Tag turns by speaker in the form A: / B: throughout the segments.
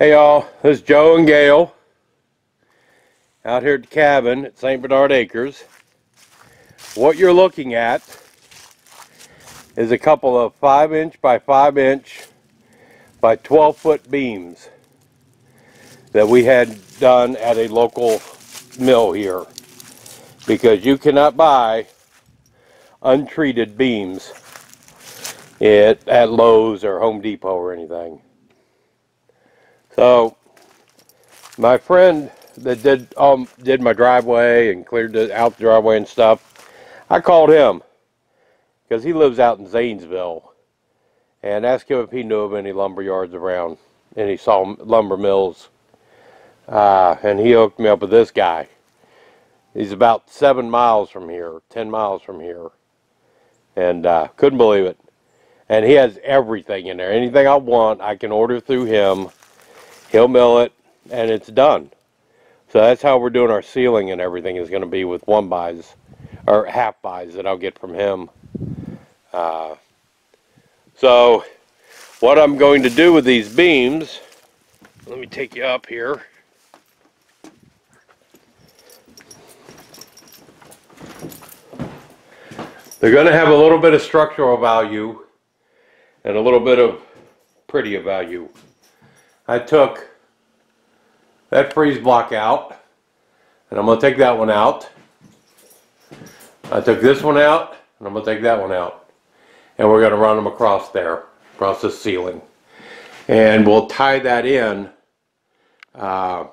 A: Hey y'all, this is Joe and Gail out here at the cabin at St. Bernard Acres. What you're looking at is a couple of 5" by 5" by 12-foot beams that we had done at a local mill here, because you cannot buy untreated beams at Lowe's or Home Depot or anything. So my friend that did my driveway and cleared out the driveway and stuff, I called him because he lives out in Zanesville and asked him if he knew of any lumber yards around, any lumber mills, and he hooked me up with this guy. He's about 7 miles from here, 10 miles from here, and couldn't believe it. And he has everything in there. Anything I want, I can order through him. He'll mill it, and it's done. So that's how we're doing our ceiling, and everything is going to be with 1-bys, or half-bys that I'll get from him. So what I'm going to do with these beams, let me take you up here. They're going to have a little bit of structural value and a little bit of pretty value. I took that freeze block out, and I'm going to take that one out. I took this one out, and I'm going to take that one out. And we're going to run them across there, across the ceiling. And we'll tie that in. And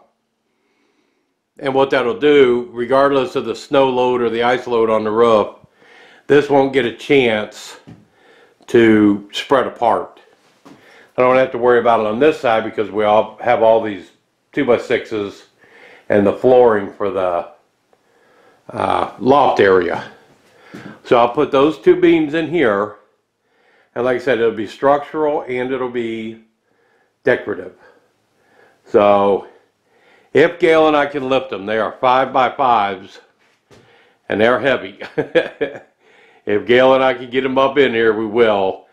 A: what that'll do, regardless of the snow load or the ice load on the roof, this won't get a chance to spread apart. I don't have to worry about it on this side because we all have all these 2x6s and the flooring for the loft area. So I'll put those 2 beams in here, and like I said, it'll be structural and it'll be decorative. So if Gail and I can lift them, they are 5x5s and they're heavy. If Gail and I can get them up in here, we will.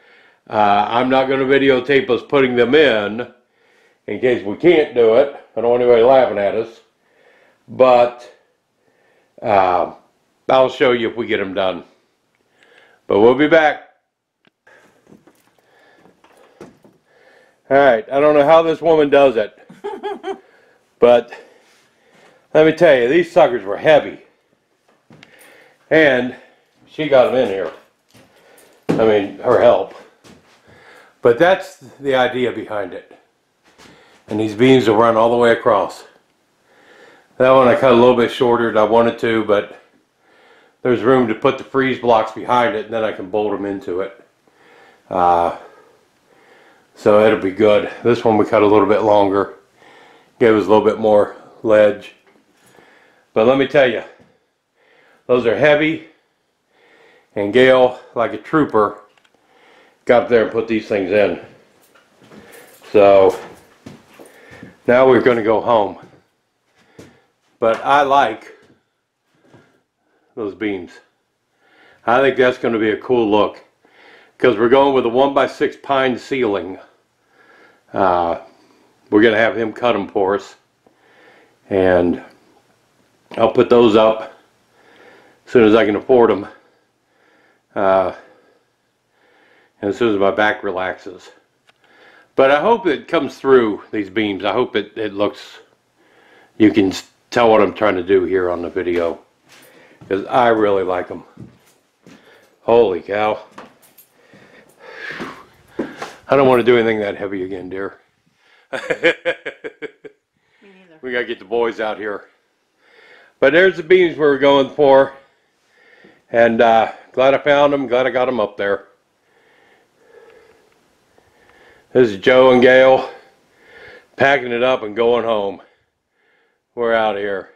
A: I'm not going to videotape us putting them in case we can't do it. I don't want anybody laughing at us. But I'll show you if we get them done. But we'll be back. Alright, I don't know how this woman does it. But let me tell you, these suckers were heavy. And she got them in here. I mean, her help. But that's the idea behind it. And these beams will run all the way across. That one I cut a little bit shorter than I wanted to, but there's room to put the freeze blocks behind it, and then I can bolt them into it. So it'll be good. This one we cut a little bit longer. Gave us a little bit more ledge. But let me tell you, those are heavy. And Gail, like a trooper, got up there and put these things in. So now we're going to go home. But I like those beams. I think that's going to be a cool look, because we're going with a 1x6 pine ceiling. We're going to have him cut them for us, and I'll put those up as soon as I can afford them. And as soon as my back relaxes. But I hope it comes through, these beams. I hope it looks, you can tell what I'm trying to do here on the video, because I really like them. Holy cow. I don't want to do anything that heavy again, dear. Me neither. We got to get the boys out here. But there's the beams we were going for. And glad I found them, glad I got them up there. This is Joe and Gail packing it up and going home. We're out of here.